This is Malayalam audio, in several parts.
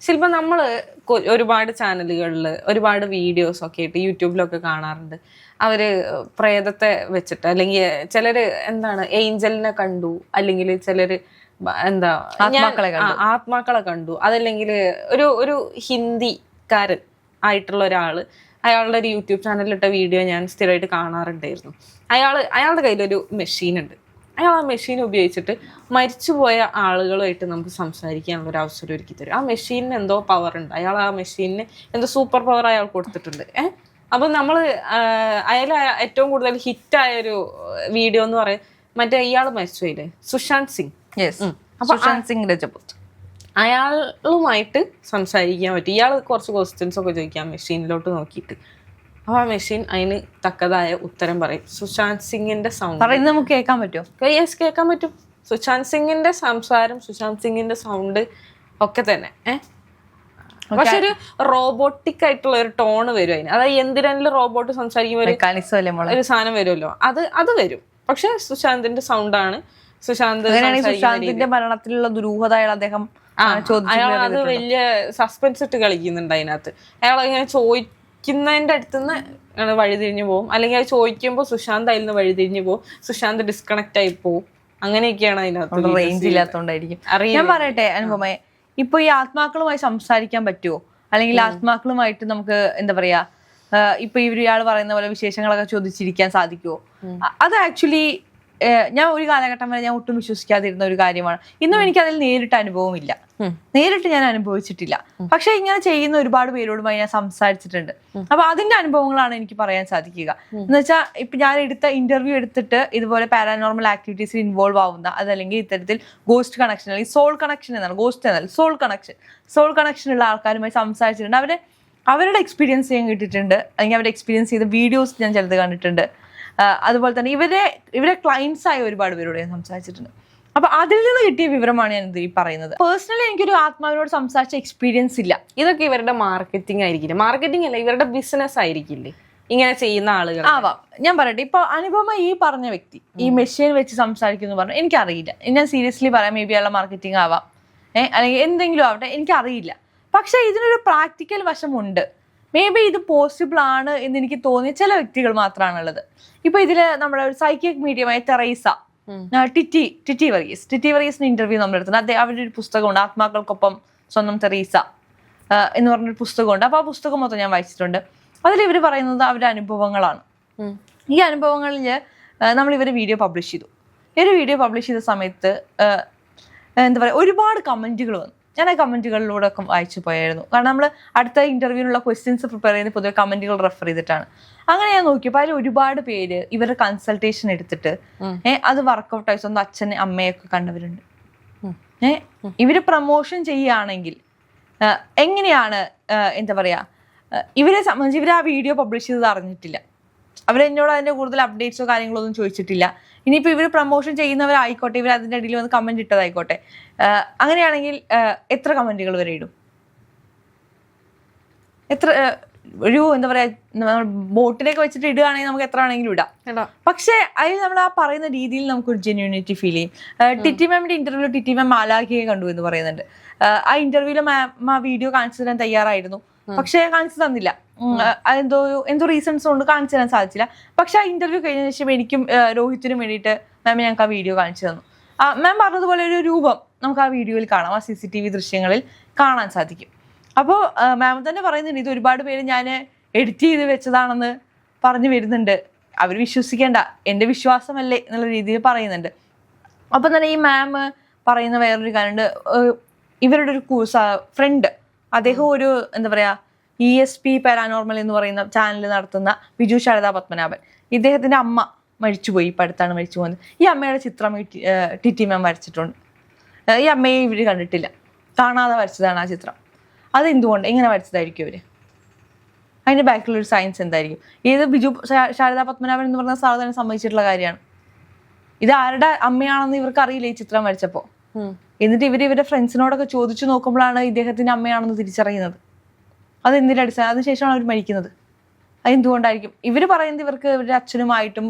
ശില്പം നമ്മള് ഒരുപാട് ചാനലുകളിൽ ഒരുപാട് വീഡിയോസ് ഒക്കെ ആയിട്ട് യൂട്യൂബിലൊക്കെ കാണാറുണ്ട്. അവര് പ്രേതത്തെ വെച്ചിട്ട്, അല്ലെങ്കിൽ ചിലര് എന്താണ് ഏഞ്ചലിനെ കണ്ടു, അല്ലെങ്കിൽ ചിലര് എന്താ ആത്മാക്കളെ കണ്ടു, അതല്ലെങ്കിൽ ഒരു ഹിന്ദിക്കാരൻ ആയിട്ടുള്ള ഒരാള് അയാളുടെ ഒരു യൂട്യൂബ് ചാനലിലിട്ട വീഡിയോ ഞാൻ സ്ഥിരമായിട്ട് കാണാറുണ്ടായിരുന്നു. അയാളുടെ കയ്യിലൊരു മെഷീൻ ഉണ്ട്. അയാൾ ആ മെഷീൻ ഉപയോഗിച്ചിട്ട് മരിച്ചുപോയ ആളുകളുമായിട്ട് നമുക്ക് സംസാരിക്കാനുള്ള ഒരു അവസരം ഒരുക്കി തരും. ആ മെഷീനിന് എന്തോ പവർ ഉണ്ട്. അയാൾ ആ മെഷീനിന് എന്തോ സൂപ്പർ പവർ അയാൾ കൊടുത്തിട്ടുണ്ട്. അപ്പൊ നമ്മള് അയാൾ ഏറ്റവും കൂടുതൽ ഹിറ്റായ ഒരു വീഡിയോ എന്ന് പറയാൻ മറ്റേ ഇയാൾ മരിച്ചുപോയില്ലേ, സുശാന്ത് സിംഗ്. സുശാന്ത് സിംഗ് രജപൂത്. അയാളുമായിട്ട് സംസാരിക്കാൻ പറ്റും. ഇയാൾ കുറച്ച് ക്വസ്റ്റ്യൻസ് ഒക്കെ ചോദിക്കാം മെഷീനിലോട്ട് നോക്കിയിട്ട്. അപ്പൊ ആ മെഷീൻ അതിന് തക്കതായ ഉത്തരം പറയും. സുശാന്ത് സിംഗിന്റെ സൗണ്ട് നമുക്ക് കേൾക്കാൻ പറ്റുമോ? യെസ്, കേൾക്കാൻ പറ്റും. സുശാന്ത് സിംഗിന്റെ സംസാരം, സുശാന്ത് സിംഗിന്റെ സൗണ്ട് ഒക്കെ തന്നെ. പക്ഷെ ഒരു റോബോട്ടിക് ആയിട്ടുള്ള ഒരു ടോണ് വരും അതിന്. അതായത് എന്തിനെങ്കിലും റോബോട്ട് സംസാരിക്കുമ്പോൾ ഒരു സാധനം വരുമല്ലോ, അത് വരും. പക്ഷെ സുശാന്തിന്റെ സൗണ്ടാണ്. സുശാന്തിന്റെ മരണത്തിലുള്ള ദുരൂഹത അദ്ദേഹം അയാൾ അത് വലിയ സസ്പെൻസ് ഇട്ട് കളിക്കുന്നുണ്ട് അതിനകത്ത്. അയാൾ ഇങ്ങനെ ചോദിക്കുന്നതിന്റെ അടുത്തുനിന്ന് വഴിതിരിഞ്ഞു പോകും, അല്ലെങ്കിൽ അത് ചോദിക്കുമ്പോൾ സുശാന്ത് അതിൽ നിന്ന് വഴിതിരിഞ്ഞു പോകും, സുശാന്ത് ഡിസ്കണക്ട് ആയി പോകും. അങ്ങനെയൊക്കെയാണ് അതിനകത്ത്. റേഞ്ച് ഇല്ലാത്തോണ്ടായിരിക്കും. ഞാൻ പറയട്ടെ അനുപമേ, ഇപ്പൊ ഈ ആത്മാക്കളുമായി സംസാരിക്കാൻ പറ്റുമോ? അല്ലെങ്കിൽ ആത്മാക്കളുമായിട്ട് നമുക്ക് എന്താ പറയാ, ഇപ്പൊ ഇയാൾ പറയുന്ന പോലെ വിശേഷങ്ങളൊക്കെ ചോദിച്ചിരിക്കാൻ സാധിക്കുമോ? അത് ആക്ച്വലി ഞാൻ ഒരു കാലഘട്ടം വരെ ഞാൻ ഒട്ടും വിശ്വസിക്കാതിരുന്ന ഒരു കാര്യമാണ്. ഇന്നും എനിക്ക് അതിൽ നേരിട്ട് അനുഭവമില്ല, നേരിട്ട് ഞാൻ അനുഭവിച്ചിട്ടില്ല. പക്ഷെ ഇങ്ങനെ ചെയ്യുന്ന ഒരുപാട് പേരോടുമായി ഞാൻ സംസാരിച്ചിട്ടുണ്ട്. അപ്പൊ അതിന്റെ അനുഭവങ്ങളാണ് എനിക്ക് പറയാൻ സാധിക്കുക. എന്ന് വെച്ചാൽ ഇപ്പൊ ഞാൻ എടുത്ത ഇന്റർവ്യൂ എടുത്തിട്ട് ഇതുപോലെ പാരാനോർമൽ ആക്ടിവിറ്റീസിൽ ഇൻവോൾവ് ആവുന്ന, അതല്ലെങ്കിൽ ഇത്തരത്തിൽ ഗോസ്റ്റ് കണക്ഷൻ അല്ലെങ്കിൽ സോൾ കണക്ഷൻ എന്നാണ്, ഗോസ്റ്റ് എന്നല്ല സോൾ കണക്ഷൻ ഉള്ള ആൾക്കാരുമായി സംസാരിച്ചിട്ടുണ്ട്. അവരുടെ എക്സ്പീരിയൻസ് ഞാൻ കേട്ടിട്ടുണ്ട്, അല്ലെങ്കിൽ അവരുടെ എക്സ്പീരിയൻസ് ചെയ്ത വീഡിയോസ് ഞാൻ ചിലത് കണ്ടിട്ടുണ്ട്. അതുപോലെ തന്നെ ഇവരെ ക്ലയൻസ് ആയ ഒരുപാട് പേരോട് ഞാൻ സംസാരിച്ചിട്ടുണ്ട്. അപ്പൊ അതിൽ നിന്ന് കിട്ടിയ വിവരമാണ് ഞാൻ ഈ പറയുന്നത്. പേഴ്സണലി എനിക്കൊരു ആത്മാവിനോട് സംസാരിച്ച എക്സ്പീരിയൻസ് ഇല്ല. ഇതൊക്കെ ഇവരുടെ മാർക്കറ്റിംഗ് ആയിരിക്കില്ലേ? മാർക്കറ്റിംഗ് അല്ല, ഇവരുടെ ബിസിനസ് ആയിരിക്കില്ലേ ഇങ്ങനെ ചെയ്യുന്ന ആളുകൾ? ആവാം. ഞാൻ പറയട്ടെ, ഇപ്പൊ അനുപമ ഈ പറഞ്ഞ വ്യക്തി ഈ മെഷീൻ വെച്ച് സംസാരിക്കുന്നു പറഞ്ഞു, എനിക്കറിയില്ല. ഞാൻ സീരിയസ്ലി പറയാം, മേ ബി ഉള്ള മാർക്കറ്റിംഗ് ആവാം, അല്ലെങ്കിൽ എന്തെങ്കിലും ആവട്ടെ, എനിക്കറിയില്ല. പക്ഷെ ഇതിനൊരു പ്രാക്ടിക്കൽ വശമുണ്ട്. മേ ബി ഇത് പോസിബിൾ ആണ് എന്ന് എനിക്ക് തോന്നിയ ചില വ്യക്തികൾ മാത്രമാണുള്ളത്. ഇപ്പൊ ഇതില് നമ്മുടെ ഒരു സൈക്കിക് മീഡിയമായ തെറേസ ടിറ്റി വറീസിന്റെ ഇന്റർവ്യൂ നമ്മൾ എടുത്തത്. അവരുടെ ഒരു പുസ്തകമുണ്ട്, ആത്മാക്കൾക്കൊപ്പം സ്വന്തം തെറീസ എന്ന് പറഞ്ഞൊരു പുസ്തകമുണ്ട്. അപ്പൊ ആ പുസ്തകം മൊത്തം ഞാൻ വായിച്ചിട്ടുണ്ട്. അതിൽ ഇവർ പറയുന്നത് അവരുടെ അനുഭവങ്ങളാണ്. ഈ അനുഭവങ്ങളിൽ നമ്മൾ ഇവര് വീഡിയോ പബ്ലിഷ് ചെയ്തു. ഈ ഒരു വീഡിയോ പബ്ലിഷ് ചെയ്ത സമയത്ത് എന്താ പറയുക, ഒരുപാട് കമന്റുകൾ വന്നു. ഞാൻ ആ കമന്റുകളിലൂടെ ഒക്കെ വായിച്ചു പോയായിരുന്നു. കാരണം നമ്മൾ അടുത്ത ഇന്റർവ്യൂവിനുള്ള ക്വസ്റ്റ്യൻസ് പ്രിപ്പയർ ചെയ്യുന്നത് പൊതുവെ കമന്റുകൾ റെഫർ ചെയ്തിട്ടാണ്. അങ്ങനെ ഞാൻ നോക്കിയപ്പോൾ അതിൽ ഒരുപാട് പേര് ഇവരുടെ കൺസൾട്ടേഷൻ എടുത്തിട്ട് അത് വർക്കൗട്ട് ആയി സ്വന്തം അച്ഛനെ അമ്മയൊക്കെ കണ്ടവരുണ്ട്. ഇവര് പ്രൊമോഷൻ ചെയ്യുകയാണെങ്കിൽ എങ്ങനെയാണ് എന്താ പറയാ, ഇവരെ സംബന്ധിച്ച് ഇവർ ആ വീഡിയോ പബ്ലിഷ് ചെയ്തത് അറിഞ്ഞിട്ടില്ല. അവരെന്നോട് അതിന്റെ കൂടുതൽ അപ്ഡേറ്റ്സോ കാര്യങ്ങളോ ഒന്നും ചോദിച്ചിട്ടില്ല. ഇനിയിപ്പോൾ ഇവർ പ്രൊമോഷൻ ചെയ്യുന്നവരായിക്കോട്ടെ, ഇവർ അതിൻ്റെ ഇടയിൽ വന്ന് കമന്റ് ഇട്ടതായിക്കോട്ടെ, അങ്ങനെയാണെങ്കിൽ എത്ര കമന്റുകൾ വരെ ഇടും? എത്ര ഒരു എന്താ പറയാ, ബോട്ടിലേക്ക് വെച്ചിട്ട് ഇടുകയാണെങ്കിൽ നമുക്ക് എത്ര വേണമെങ്കിലും ഇടാം. പക്ഷെ അതിൽ നമ്മൾ ആ പറയുന്ന രീതിയിൽ നമുക്കൊരു ജെന്യൂനിറ്റി ഫീൽ ചെയ്യും. ടിറ്റി മാമിന്റെ ഇന്റർവ്യൂവിൽ ടിറ്റി മാം മാലാഖയെ കണ്ടു എന്ന് പറയുന്നുണ്ട്. ആ ഇന്റർവ്യൂവിൽ മാം ആ വീഡിയോ കാണിച്ചു തരാൻ തയ്യാറായിരുന്നു, പക്ഷെ കാണിച്ചു തന്നില്ല. എന്തോ റീസൺസ് കൊണ്ട് കാണിച്ചു തരാൻ സാധിച്ചില്ല. പക്ഷെ ആ ഇന്റർവ്യൂ കഴിഞ്ഞ ശേഷം എനിക്കും രോഹിത്തിനും വേണ്ടിയിട്ട് മാം ഞങ്ങൾക്ക് ആ വീഡിയോ കാണിച്ചു തന്നു. മാം പറഞ്ഞതുപോലെ ഒരു രൂപം നമുക്ക് ആ വീഡിയോയിൽ കാണാം, ആ CCTV ദൃശ്യങ്ങളിൽ കാണാൻ സാധിക്കും. അപ്പോൾ മാം തന്നെ പറയുന്നുണ്ട്, ഇത് ഒരുപാട് പേര് ഞാൻ എഡിറ്റ് ചെയ്ത് വെച്ചതാണെന്ന് പറഞ്ഞു വരുന്നുണ്ട്. അവർ വിശ്വസിക്കേണ്ട, എൻ്റെ വിശ്വാസമല്ലേ എന്നുള്ള രീതിയിൽ പറയുന്നുണ്ട്. അപ്പം തന്നെ ഈ മാം പറയുന്ന വേറൊരു കാര്യമുണ്ട്. ഇവരുടെ ഒരു ഫ്രണ്ട്, അദ്ദേഹം ഒരു എന്താ പറയാ ESP പാരാനോർമൽ എന്ന് പറയുന്ന ചാനൽ നടത്തുന്ന ബിജു ശാരദാ പത്മനാഭൻ, ഇദ്ദേഹത്തിന്റെ അമ്മ മരിച്ചുപോയി, ഇപ്പം അടുത്താണ് മരിച്ചു പോകുന്നത്. ഈ അമ്മയുടെ ചിത്രം ടിറ്റി മാം വരച്ചിട്ടുണ്ട്. ഈ അമ്മയെ ഇവർ കണ്ടിട്ടില്ല, കാണാതെ വരച്ചതാണ് ആ ചിത്രം. അതെന്തുകൊണ്ട്, എങ്ങനെ വരച്ചതായിരിക്കും അവര്? അതിന്റെ ബാക്കിലൊരു സയൻസ് എന്തായിരിക്കും? ഇത് ബിജു ശാരദാ പത്മനാഭൻ എന്ന് പറഞ്ഞ സാധനം സമ്മതിച്ചിട്ടുള്ള കാര്യമാണ്. ഇത് ആരുടെ അമ്മയാണെന്ന് ഇവർക്ക് അറിയില്ല ഈ ചിത്രം വരച്ചപ്പോ. എന്നിട്ട് ഇവരുടെ ഫ്രണ്ട്സിനോടൊക്കെ ചോദിച്ചു നോക്കുമ്പോഴാണ് ഇദ്ദേഹത്തിന്റെ അമ്മയാണെന്ന് തിരിച്ചറിയുന്നത്. അതെന്തിന്റെ അടിസ്ഥാനം? അതിനുശേഷമാണ് അവർ മരിക്കുന്നത്. അതെന്തുകൊണ്ടായിരിക്കും? ഇവര് പറയുന്നത് ഇവർക്ക് ഇവരുടെ അച്ഛനുമായിട്ടും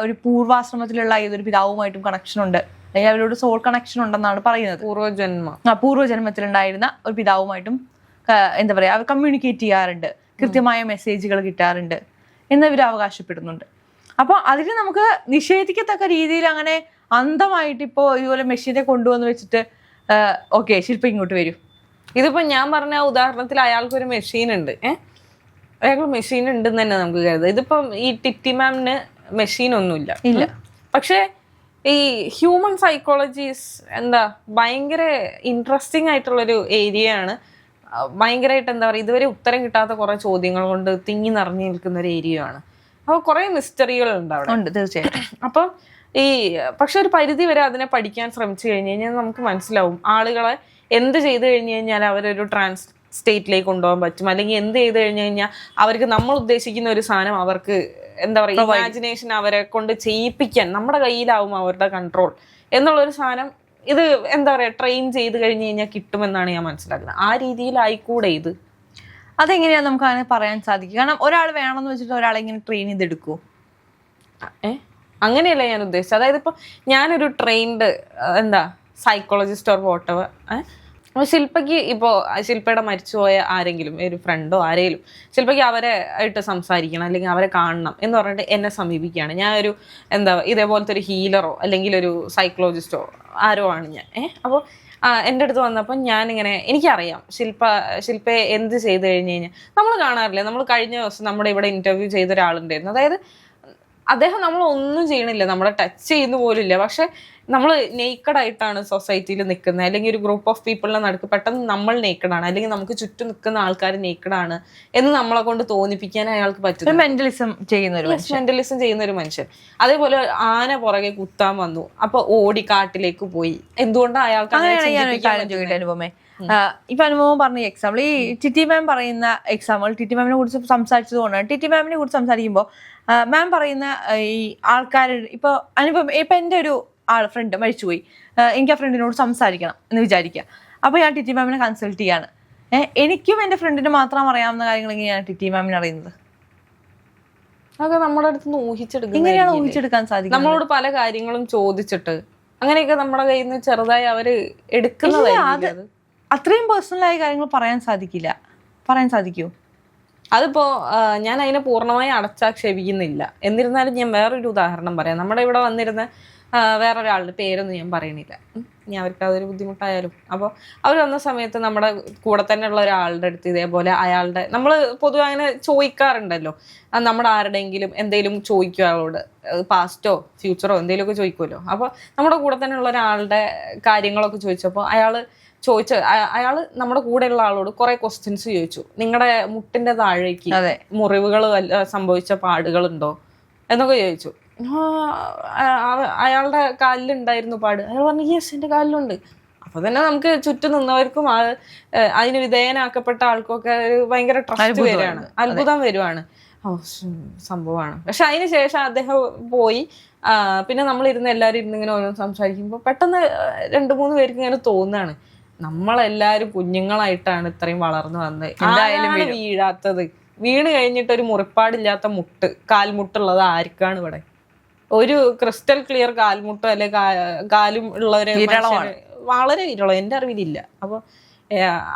ഒരു പൂർവാശ്രമത്തിലുള്ള ഏതൊരു പിതാവുമായിട്ടും കണക്ഷൻ ഉണ്ട് അല്ലെങ്കിൽ അവരോട് സോൾ കണക്ഷൻ ഉണ്ടെന്നാണ് പറയുന്നത്. പൂർവ്വജന്മത്തിലുണ്ടായിരുന്ന ഒരു പിതാവുമായിട്ടും എന്താ പറയാ അവർ കമ്മ്യൂണിക്കേറ്റ് ചെയ്യാറുണ്ട്, കൃത്യമായ മെസ്സേജുകൾ കിട്ടാറുണ്ട് എന്നിവർ അവകാശപ്പെടുന്നുണ്ട്. അപ്പൊ അതിന് നമുക്ക് നിഷേധിക്കത്തക്ക രീതിയിൽ അങ്ങനെ അന്ധമായിട്ട് ഇപ്പോ ഇതുപോലെ മെഷീനെ കൊണ്ടുവന്ന് വെച്ചിട്ട് ഓക്കെ ശില്പ ഇങ്ങോട്ട് വരും. ഇതിപ്പോ ഞാൻ പറഞ്ഞ ഉദാഹരണത്തിൽ അയാൾക്കൊരു മെഷീൻ ഉണ്ട്, അയാൾക്ക് മെഷീൻ ഉണ്ടെന്ന് തന്നെ നമുക്ക് കരുതാം. ഇതിപ്പം ഈ ടിറ്റി മാമിന് മെഷീൻ ഒന്നുമില്ല ഇല്ല. പക്ഷെ ഈ ഹ്യൂമൻ സൈക്കോളജീസ് എന്താ ഭയങ്കര ഇൻട്രസ്റ്റിംഗ് ആയിട്ടുള്ളൊരു ഏരിയ ആണ്. ഭയങ്കരമായിട്ട് എന്താ പറയുക, ഇതുവരെ ഉത്തരം കിട്ടാത്ത കുറെ ചോദ്യങ്ങൾ കൊണ്ട് തിങ്ങി നിറഞ്ഞു നിൽക്കുന്ന ഒരു ഏരിയ ആണ്. അപ്പോൾ കുറെ മിസ്റ്ററികൾ ഉണ്ട് അവിടെ. ഉണ്ട് തീർച്ചയായിട്ടും. അപ്പം പക്ഷെ ഒരു പരിധി വരെ അതിനെ പഠിക്കാൻ ശ്രമിച്ചു കഴിഞ്ഞു കഴിഞ്ഞാൽ നമുക്ക് മനസ്സിലാവും ആളുകളെ എന്ത് ചെയ്തു കഴിഞ്ഞു കഴിഞ്ഞാൽ അവരൊരു ട്രാൻസ് സ്റ്റേറ്റിലേക്ക് കൊണ്ടുപോകാൻ പറ്റും, അല്ലെങ്കിൽ എന്ത് ചെയ്ത് കഴിഞ്ഞു കഴിഞ്ഞാൽ അവർക്ക് നമ്മൾ ഉദ്ദേശിക്കുന്ന ഒരു സാധനം അവർക്ക് എന്താ പറയുക ഇമാജിനേഷൻ അവരെ കൊണ്ട് ചെയ്യിപ്പിക്കാൻ നമ്മുടെ കയ്യിലാവും അവരുടെ കൺട്രോൾ എന്നുള്ളൊരു സാധനം ഇത് എന്താ പറയുക ട്രെയിൻ ചെയ്ത് കഴിഞ്ഞു കഴിഞ്ഞാൽ കിട്ടുമെന്നാണ് ഞാൻ മനസ്സിലാക്കുന്നത്. ആ രീതിയിലായിക്കൂടെ ഇത്? അതെങ്ങനെയാ നമുക്ക് അങ്ങനെ പറയാൻ സാധിക്കും? കാരണം ഒരാൾ വേണമെന്ന് വെച്ചിട്ട് ഒരാളെ ഇങ്ങനെ ട്രെയിൻ ചെയ്തെടുക്കൂ? അങ്ങനെയല്ല ഞാൻ ഉദ്ദേശിച്ചത്. അതായത് ഇപ്പൊ ഞാനൊരു ട്രെയിൻഡ് എന്താ സൈക്കോളജിസ്റ്റ് ഓർ വോട്ടെവർ, ശില്പയ്ക്ക് ഇപ്പോൾ ശില്പയുടെ മരിച്ചുപോയ ആരെങ്കിലും ഒരു ഫ്രണ്ടോ ആരെങ്കിലും ശില്പയ്ക്ക് അവരെ ആയിട്ട് സംസാരിക്കണം അല്ലെങ്കിൽ അവരെ കാണണം എന്ന് പറഞ്ഞിട്ട് എന്നെ സമീപിക്കുകയാണ്. ഞാൻ ഒരു എന്താ ഇതേപോലത്തെ ഒരു ഹീലറോ അല്ലെങ്കിൽ ഒരു സൈക്കോളജിസ്റ്റോ ആരോ ആണ് ഞാൻ. അപ്പോൾ എൻ്റെ അടുത്ത് വന്നപ്പോൾ ഞാനിങ്ങനെ എനിക്കറിയാം ശില്പയെ എന്ത് ചെയ്ത് കഴിഞ്ഞ് കഴിഞ്ഞാൽ നമ്മൾ കാണാറില്ല. നമ്മൾ കഴിഞ്ഞ ദിവസം നമ്മുടെ ഇവിടെ ഇൻ്റർവ്യൂ ചെയ്ത ഒരാളുണ്ടായിരുന്നു. അതായത് അദ്ദേഹം നമ്മളൊന്നും ചെയ്യണില്ല, നമ്മളെ ടച്ച് ചെയ്യുന്ന പോലും ഇല്ല, പക്ഷെ നമ്മൾ നേക്കഡായിട്ടാണ് സൊസൈറ്റിയിൽ നിൽക്കുന്നത്, അല്ലെങ്കിൽ ഒരു ഗ്രൂപ്പ് ഓഫ് പീപ്പിളിനെ നടുക്ക് പെട്ടെന്ന് നമ്മൾ നേക്കഡാണ്, അല്ലെങ്കിൽ നമുക്ക് ചുറ്റും നിൽക്കുന്ന ആൾക്കാർ നേക്കഡാണ് എന്ന് നമ്മളെ കൊണ്ട് തോന്നിപ്പിക്കാൻ അയാൾക്ക് പറ്റും. മെന്റലിസം ചെയ്യുന്ന ഒരു മനുഷ്യൻ. അതേപോലെ ആന പുറകെ കുത്താൻ വന്നു, അപ്പൊ ഓടി കാട്ടിലേക്ക് പോയി. എന്തുകൊണ്ടാണ് അയാൾക്ക് അനുഭവമേ? ഇപ്പൊ അനുഭവം പറഞ്ഞ എക്സാമ്പിൾ ഈ ടിറ്റി മാം പറയുന്ന എക്സാമ്പിൾ, ടിറ്റി മാമിനെ കുറിച്ച് സംസാരിച്ചത് കൊണ്ടാണ്. ടിറ്റി മാമിനെ കുറിച്ച് സംസാരിക്കുമ്പോൾ മാം പറയുന്ന ഈ ആൾക്കാർ ഇപ്പൊ അനുഭവം, ഇപ്പൊ എൻ്റെ ഒരു ഫ്രണ്ട് മരിച്ചുപോയി, എനിക്ക് ആ ഫ്രണ്ടിനോട് സംസാരിക്കണം എന്ന് വിചാരിക്കുക. അപ്പോൾ ഞാൻ ടിറ്റി മാമിനെ കൺസൾട്ട് ചെയ്യാണ്. എനിക്കും എൻ്റെ ഫ്രണ്ടിന് മാത്രം അറിയാവുന്ന കാര്യങ്ങളെങ്കിൽ ഞാൻ ടിറ്റി മാമിനെ അറിയുന്നത്. അതൊക്കെ നമ്മുടെ അടുത്ത് ഇങ്ങനെയാണ് ഊഹിച്ചെടുക്കാൻ സാധിക്കും. നമ്മളോട് പല കാര്യങ്ങളും ചോദിച്ചിട്ട് അങ്ങനെയൊക്കെ നമ്മുടെ കയ്യിൽ നിന്ന് ചെറുതായി അവര് എടുക്കുന്നത്. അത്രയും പേഴ്സണലായ കാര്യങ്ങൾ പറയാൻ സാധിക്കുമോ? അതിപ്പോ ഞാൻ അതിനെ പൂർണ്ണമായി അടച്ചാക്ഷേപിക്കുന്നില്ല. എന്നിരുന്നാലും ഞാൻ വേറൊരു ഉദാഹരണം പറയാം. നമ്മുടെ ഇവിടെ വന്നിരുന്ന വേറൊരാളുടെ പേരൊന്നും ഞാൻ പറയണില്ല, ഞാൻ അവർക്ക് അതൊരു ബുദ്ധിമുട്ടായാലും. അപ്പോൾ അവർ വന്ന സമയത്ത് നമ്മുടെ കൂടെ തന്നെ ഉള്ള ഒരാളുടെ അടുത്ത് ഇതേപോലെ അയാളുടെ നമ്മൾ പൊതുവെ അങ്ങനെ ചോദിക്കാറുണ്ടല്ലോ, നമ്മുടെ ആരുടെയെങ്കിലും എന്തെങ്കിലും ചോദിക്കും, അയാളോട് പാസ്റ്റോ ഫ്യൂച്ചറോ എന്തെങ്കിലുമൊക്കെ ചോദിക്കുമല്ലോ. അപ്പോൾ നമ്മുടെ കൂടെ തന്നെ ഉള്ള ഒരാളുടെ കാര്യങ്ങളൊക്കെ ചോദിച്ചപ്പോൾ അയാൾ നമ്മുടെ കൂടെയുള്ള ആളോട് കുറെ ക്വസ്റ്റ്യൻസ് ചോദിച്ചു. നിങ്ങളുടെ മുട്ടിന്റെ താഴേക്ക് മുറിവുകൾ സംഭവിച്ച പാടുകളുണ്ടോ എന്നൊക്കെ ചോദിച്ചു. അയാളുടെ കാലിലുണ്ടായിരുന്നു പാട്. അയാൾ പറഞ്ഞു യെസ് എൻ്റെ കാലിലുണ്ട്. അപ്പൊ തന്നെ നമുക്ക് ചുറ്റും നിന്നവർക്കും അതിന് വിധേയനാക്കപ്പെട്ട ആൾക്കൊക്കെ ഭയങ്കര ട്രസ്റ്റ് വരികയാണ്, അത്ഭുതം വരുവാണ്, സംഭവമാണ്. പക്ഷെ അതിന് ശേഷം അദ്ദേഹം പോയി. പിന്നെ നമ്മളിരുന്ന് എല്ലാവരും ഇരുന്ന് ഇങ്ങനെ ഓരോ സംസാരിക്കുമ്പോൾ പെട്ടെന്ന് 2-3 പേർക്ക് ഇങ്ങനെ തോന്നുകയാണ്, നമ്മളെല്ലാരും കുഞ്ഞുങ്ങളായിട്ടാണ് ഇത്രയും വളർന്നു വന്നത്, എന്തായാലും വീഴാത്തത്, വീണ് കഴിഞ്ഞിട്ട് ഒരു മുറിപ്പാടില്ലാത്ത കാൽമുട്ടുള്ളത് ആർക്കാണ് ഇവിടെ? ഒരു ക്രിസ്റ്റൽ ക്ലിയർ കാൽമുട്ടോ അല്ലെ കാലും ഉള്ളവരെ വളരെ വിരളം, എൻ്റെ അറിവിലില്ല. അപ്പൊ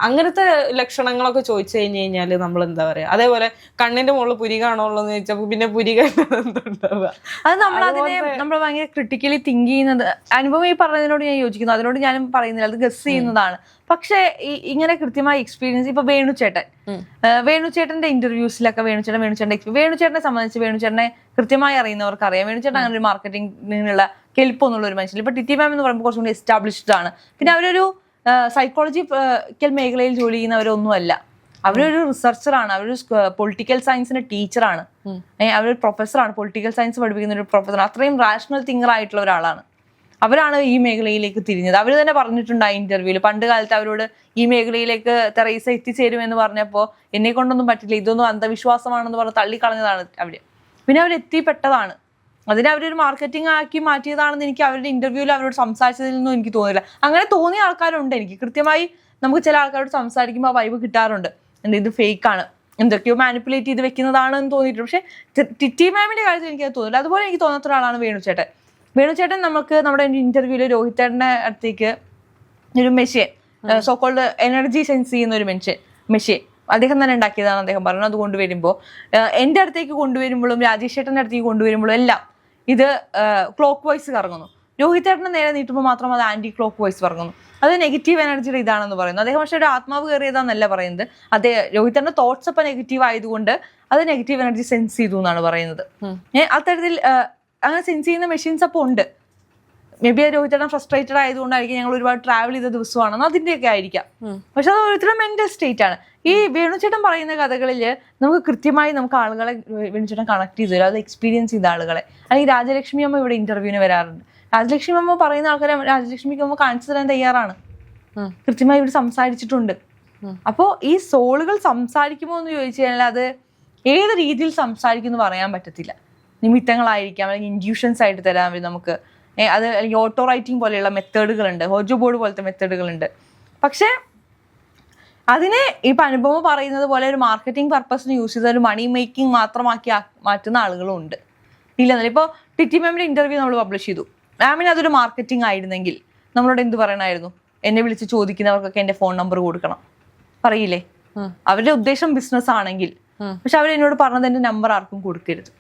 അങ്ങനത്തെ ലക്ഷണങ്ങളൊക്കെ ചോദിച്ചു കഴിഞ്ഞു കഴിഞ്ഞാല് നമ്മൾ എന്താ പറയാ, അതേപോലെ കണ്ണിന്റെ മുകളിൽ പുരി കാണുള്ളൂ എന്ന് ചോദിച്ചപ്പോ പിന്നെ പുരി കണ്ടുണ്ടാവുക. അത് നമ്മൾ ഭയങ്കര ക്രിട്ടിക്കലി തിങ്ക് ചെയ്യുന്നത്. അനുഭവം ഈ പറഞ്ഞതിനോട് ഞാൻ യോജിക്കുന്നു, അതിനോട് ഞാനും പറയുന്നില്ല, അത് ഗസ് ചെയ്യുന്നതാണ്. പക്ഷെ ഇങ്ങനെ കൃത്യമായ എക്സ്പീരിയൻസ് ഇപ്പൊ വേണുചേട്ടന്റെ ഇന്റർവ്യൂസിലൊക്കെ വേണുചേട്ടനെ സംബന്ധിച്ച് വേണുചേട്ടനെ കൃത്യമായി അറിയുന്നവർക്ക് അറിയാം. വേണുചേട്ടൻ അങ്ങനെ ഒരു മാർക്കറ്റിംഗിനുള്ള കെൽപ്പൊന്നുള്ള ഒരു മനുഷ്യൻ. ഇപ്പൊ ടിറ്റി മാം എന്ന് പറയുമ്പോൾ കുറച്ചുകൂടി എസ്റ്റാബ്ലിഷ്ഡ് ആണ്. പിന്നെ അവരൊരു സൈക്കോളജിക്കൽ മേഖലയിൽ ജോലി ചെയ്യുന്നവരൊന്നുമല്ല, അവരൊരു റിസർച്ചറാണ്, അവരൊരു പൊളിറ്റിക്കൽ സയൻസിന്റെ ടീച്ചറാണ്, അവരൊരു പ്രൊഫസറാണ്, പൊളിറ്റിക്കൽ സയൻസ് പഠിപ്പിക്കുന്ന ഒരു പ്രൊഫസർ. അത്രയും റാഷണൽ തിങ്കർ ആയിട്ടുള്ള ഒരാളാണ്. അവരാണ് ഈ മേഖലയിലേക്ക് തിരിഞ്ഞത്. അവർ തന്നെ പറഞ്ഞിട്ടുണ്ട് ആ ഇന്റർവ്യൂവിൽ, പണ്ട് കാലത്ത് അവരോട് ഈ മേഖലയിലേക്ക് തെരേസ എത്തിച്ചേരുമെന്ന് പറഞ്ഞപ്പോൾ എന്നെ കൊണ്ടൊന്നും പറ്റില്ല, ഇതൊന്നും അന്ധവിശ്വാസമാണെന്ന് പറഞ്ഞ് തള്ളിക്കളഞ്ഞതാണ് അവര്. പിന്നെ അവരെത്തിപ്പെട്ടതാണ്. അതിനെ അവരൊരു മാർക്കറ്റിംഗ് ആക്കി മാറ്റിയതാണെന്ന് എനിക്ക് അവരുടെ ഇന്റർവ്യൂവിൽ അവരോട് സംസാരിച്ചതിൽ നിന്നും എനിക്ക് തോന്നില്ല. അങ്ങനെ തോന്നിയ ആൾക്കാരുണ്ട്. എനിക്ക് കൃത്യമായി നമുക്ക് ചില ആൾക്കാരോട് സംസാരിക്കുമ്പോൾ ആ വൈബ് കിട്ടാറുണ്ട്, ഇത് ഫേക്കാണ്, എന്തൊക്കെയോ മാനിപ്പുലേറ്റ് ചെയ്ത് വെക്കുന്നതാണ് എന്ന് തോന്നിയിട്ടുണ്ട്. പക്ഷെ ടിറ്റി മാമിന്റെ കാര്യത്തിൽ എനിക്കത് തോന്നില്ല. അതുപോലെ എനിക്ക് തോന്നാത്ത ഒരാളാണ് വേണുചേട്ടൻ. വേണുചേട്ടൻ നമുക്ക് നമ്മുടെ ഇന്റർവ്യൂല് രോഹിത് ചേട്ടന്റെ അടുത്തേക്ക് ഒരു മെഷീൻ, സോക്കോൾഡ് എനർജി സെൻസ് ചെയ്യുന്ന ഒരു മെഷീൻ അദ്ദേഹം തന്നെ ഉണ്ടാക്കിയതാണ് അദ്ദേഹം പറഞ്ഞു. അത് കൊണ്ടുവരുമ്പോൾ എൻ്റെ അടുത്തേക്ക് കൊണ്ടുവരുമ്പോഴും രാജേഷ് ചേട്ടൻ്റെ അടുത്തേക്ക് കൊണ്ടുവരുമ്പോഴും എല്ലാം ഇത് ക്ലോക്ക് വൈസ് കറങ്ങുന്നു. രോഹിത് ചേട്ടനെ നേരെ നീട്ടുമ്പോൾ മാത്രം അത് ആന്റി ക്ലോക്ക് വൈസ് കറങ്ങുന്നു. അത് നെഗറ്റീവ് എനർജിയുടെ ഇതാണെന്ന് പറയുന്നു അദ്ദേഹം. പക്ഷേ ഒരു ആത്മാവ് കയറിയതാന്നല്ല പറയുന്നത്. അതേ രോഹിത് ചേട്ടൻ്റെ തോട്ട്സ് അപ്പം നെഗറ്റീവ് ആയതുകൊണ്ട് അത് നെഗറ്റീവ് എനർജി സെൻസ് ചെയ്തു എന്നാണ് പറയുന്നത്. അത്തരത്തിൽ അങ്ങനെ സെൻസ് ചെയ്യുന്ന മെഷീൻസ് അപ്പോൾ ഉണ്ട്. മേ ബി രോഹിത് ചേട്ടൻ ഫ്രസ്ട്രേറ്റഡ് ആയതുകൊണ്ടായിരിക്കും, ഞങ്ങൾ ഒരുപാട് ട്രാവൽ ചെയ്ത ദിവസമാണെന്ന് അതിൻ്റെയൊക്കെ ആയിരിക്കാം. പക്ഷെ അത് ഓരോരുത്തരുടെ മെന്റൽ സ്റ്റേറ്റ് ആണ്. ഈ വേണുചേട്ടൻ പറയുന്ന കഥകളിൽ നമുക്ക് കൃത്യമായി നമുക്ക് ആളുകളെ വേണുചേട്ടൻ കണക്ട് ചെയ്തു തരും, അത് എക്സ്പീരിയൻസ് ചെയ്ത ആളുകളെ. അല്ലെങ്കിൽ രാജലക്ഷ്മി അമ്മ ഇവിടെ ഇന്റർവ്യൂവിന് വരാറുണ്ട്. രാജലക്ഷ്മി അമ്മ പറയുന്ന ആൾക്കാരെ രാജലക്ഷ്മിക്ക് അമ്മ കാണിച്ചു തരാൻ തയ്യാറാണ്, കൃത്യമായി ഇവിടെ സംസാരിച്ചിട്ടുണ്ട്. അപ്പോൾ ഈ സോളുകൾ സംസാരിക്കുമോ എന്ന് ചോദിച്ചു കഴിഞ്ഞാൽ അത് ഏത് രീതിയിൽ സംസാരിക്കും എന്ന് പറയാൻ പറ്റത്തില്ല. നിമിത്തങ്ങളായിരിക്കാം, അല്ലെങ്കിൽ ഇൻഡ്യൂഷൻസ് ആയിട്ട് തരാൻ പറ്റും നമുക്ക്. അത് അല്ലെങ്കിൽ ഓട്ടോ റൈറ്റിംഗ് പോലെയുള്ള മെത്തേഡുകളുണ്ട്, ഹോജോ ബോർഡ് പോലത്തെ മെത്തേഡുകളുണ്ട്. പക്ഷേ അതിനെ ഇപ്പം അനുഭവം പറയുന്നത് പോലെ ഒരു മാർക്കറ്റിംഗ് പർപ്പസിന് യൂസ് ചെയ്ത ഒരു മണി മേക്കിംഗ് മാത്രമാക്കി മാറ്റുന്ന ആളുകളും ഉണ്ട്. ഇല്ലെന്നല്ല. ഇപ്പോൾ ടിറ്റി മാമിൻ്റെ ഇന്റർവ്യൂ നമ്മൾ പബ്ലിഷ് ചെയ്തു. മാമിന് അതൊരു മാർക്കറ്റിംഗ് ആയിരുന്നെങ്കിൽ നമ്മളോട് എന്ത് പറയണമായിരുന്നു? എന്നെ വിളിച്ച് ചോദിക്കുന്നവർക്കൊക്കെ എൻ്റെ ഫോൺ നമ്പർ കൊടുക്കണം പറയില്ലേ? അവരുടെ ഉദ്ദേശം ബിസിനസ് ആണെങ്കിൽ. പക്ഷെ അവരെന്നോട് പറഞ്ഞത് എൻ്റെ നമ്പർ ആർക്കും കൊടുക്കരുത്.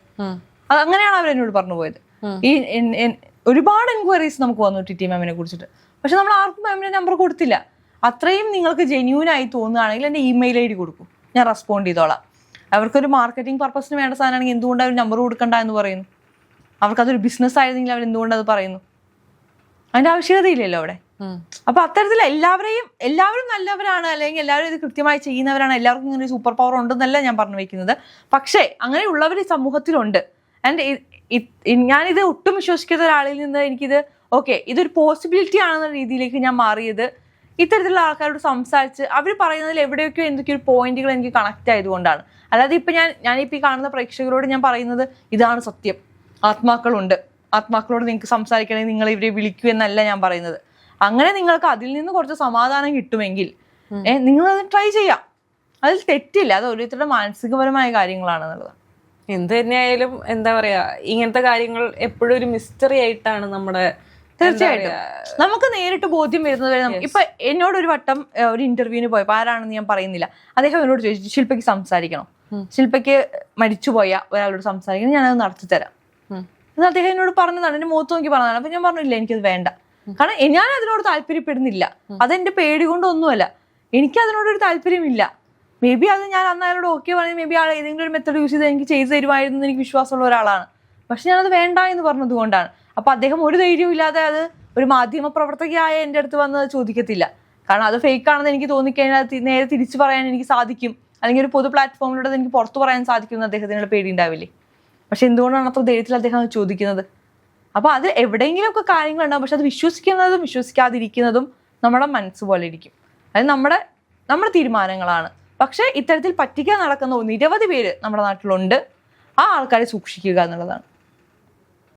അത് അങ്ങനെയാണ് അവരെന്നോട് പറഞ്ഞു പോയത്. ഈ ഒരുപാട് എൻക്വയറീസ് നമുക്ക് വന്നു ടിറ്റി മാമിനെ കുറിച്ചിട്ട്. പക്ഷെ നമ്മൾ ആർക്കും മാമിന്റെ നമ്പർ കൊടുത്തില്ല. അത്രയും നിങ്ങൾക്ക് ജെന്യൂൻ ആയി തോന്നുകയാണെങ്കിൽ എൻ്റെ ഇമെയിൽ ID കൊടുക്കും, ഞാൻ റെസ്പോണ്ട് ചെയ്തോളാം. അവർക്കൊരു മാർക്കറ്റിംഗ് പർപ്പസിന് വേണ്ട സാധനമാണെങ്കിൽ എന്തുകൊണ്ട് അവർ നമ്പർ കൊടുക്കണ്ട എന്ന് പറയുന്നു? അവർക്കതൊരു ബിസിനസ് ആയിരുന്നെങ്കിൽ അവർ എന്തുകൊണ്ട് അത് പറയുന്നു? അതിന്റെ ആവശ്യകതയില്ലല്ലോ അവിടെ. അപ്പൊ അത്തരത്തിൽ എല്ലാവരും നല്ലവരാണ്, അല്ലെങ്കിൽ എല്ലാവരും ഇത് കൃത്യമായി ചെയ്യുന്നവരാണ്, എല്ലാവർക്കും ഇങ്ങനെ ഒരു സൂപ്പർ പവർ ഉണ്ടെന്നല്ല ഞാൻ പറഞ്ഞു വെക്കുന്നത്. പക്ഷേ അങ്ങനെയുള്ളവർ ഈ സമൂഹത്തിലുണ്ട്. ആൻഡ് ഞാനിത് ഒട്ടും വിശ്വസിക്കുന്ന ഒരാളിൽ നിന്ന് എനിക്കിത് ഓക്കെ ഇതൊരു പോസിബിലിറ്റി ആണെന്ന രീതിയിലേക്ക് ഞാൻ മാറിയത് ഇത്തരത്തിലുള്ള ആൾക്കാരോട് സംസാരിച്ച് അവർ പറയുന്നതിൽ എവിടെയൊക്കെയോ എന്തൊക്കെയോ ഒരു പോയിന്റുകൾ എനിക്ക് കണക്ട് ആയതുകൊണ്ടാണ്. അല്ലാതെ ഇപ്പം ഞാനിപ്പോൾ ഈ കാണുന്ന പ്രേക്ഷകരോട് ഞാൻ പറയുന്നത് ഇതാണ് സത്യം, ആത്മാക്കളുണ്ട്, ആത്മാക്കളോട് നിങ്ങൾക്ക് സംസാരിക്കണമെങ്കിൽ നിങ്ങൾ ഇവരെ വിളിക്കൂ എന്നല്ല ഞാൻ പറയുന്നത്. അങ്ങനെ നിങ്ങൾക്ക് അതിൽ നിന്ന് കുറച്ച് സമാധാനം കിട്ടുമെങ്കിൽ നിങ്ങളത് ട്രൈ ചെയ്യാം, അതിൽ തെറ്റില്ല. അത് ഓരോരുത്തരുടെ മാനസികപരമായ കാര്യങ്ങളാണെന്നുള്ളത്. എന്ത് തന്നെയായാലും എന്താ പറയാ, ഇങ്ങനത്തെ കാര്യങ്ങൾ എപ്പോഴും ഒരു മിസ്റ്ററി ആയിട്ടാണ് നമ്മുടെ. തീർച്ചയായിട്ടും നമുക്ക് നേരിട്ട് ബോധ്യം വരുന്നത് വരെ. ഇപ്പൊ എന്നോട് ഒരു വട്ടം ഒരു ഇന്റർവ്യൂവിന് പോയപ്പോ, ആരാണെന്ന് ഞാൻ പറയുന്നില്ല, അദ്ദേഹം എന്നോട് ചോദിച്ചു ശില്പയ്ക്ക് സംസാരിക്കണം, ശില്പയ്ക്ക് മരിച്ചുപോയ ഒരാളോട് സംസാരിക്കണം, ഞാനത് നടത്തി തരാം എന്ന് അദ്ദേഹം എന്നോട് പറഞ്ഞതാണ്. എന്റെ മുഖത്ത് നോക്കി പറഞ്ഞതാണ്. അപ്പൊ ഞാൻ പറഞ്ഞില്ല എനിക്കത് വേണ്ട, കാരണം ഞാൻ അതിനോട് താല്പര്യപ്പെടുന്നില്ല. അതെന്റെ പേടി കൊണ്ടൊന്നുമല്ല, എനിക്ക് അതിനോടൊരു താല്പര്യമില്ല. മേ ബി അത് ഞാൻ അന്ന് അയാളോട് ഓക്കെ പറഞ്ഞാൽ മേ ബി ആൾ ഏതെങ്കിലും ഒരു മെത്തേഡ് യൂസ് ചെയ്ത് എനിക്ക് ചെയ്തു തരുമായിരുന്നു എന്ന് എനിക്ക് വിശ്വാസമുള്ള ഒരാളാണ്. പക്ഷെ ഞാനത് വേണ്ട എന്ന് പറഞ്ഞത് കൊണ്ടാണ്. അപ്പൊ അദ്ദേഹം ഒരു ധൈര്യവും ഇല്ലാതെ അത് ഒരു മാധ്യമ പ്രവർത്തകയായ എൻ്റെ അടുത്ത് വന്ന് ചോദിക്കത്തില്ല. കാരണം അത് ഫേക്ക് ആണെന്ന് എനിക്ക് തോന്നിക്കഴിഞ്ഞാൽ നേരെ തിരിച്ചു പറയാൻ എനിക്ക് സാധിക്കും, അല്ലെങ്കിൽ ഒരു പൊതു പ്ലാറ്റ്ഫോമിലൂടെ എനിക്ക് പുറത്തു പറയാൻ സാധിക്കുമെന്ന് അദ്ദേഹത്തിനുള്ള പേടി ഉണ്ടാവില്ലേ? പക്ഷെ എന്തുകൊണ്ടാണ് അത്ര ധൈര്യത്തിൽ അദ്ദേഹം അത് ചോദിക്കുന്നത്? അപ്പൊ അത് എവിടെയെങ്കിലുമൊക്കെ കാര്യങ്ങളുണ്ടാവും. പക്ഷെ അത് വിശ്വസിക്കുന്നതും വിശ്വസിക്കാതിരിക്കുന്നതും നമ്മുടെ മനസ്സ് പോലെ ഇരിക്കും. അത് നമ്മുടെ തീരുമാനങ്ങളാണ്. പക്ഷെ ഇത്തരത്തിൽ പറ്റിക്കാൻ നടക്കുന്ന നിരവധി പേര് നമ്മുടെ നാട്ടിലുണ്ട്. ആ ആൾക്കാരെ സൂക്ഷിക്കുക എന്നുള്ളതാണ്.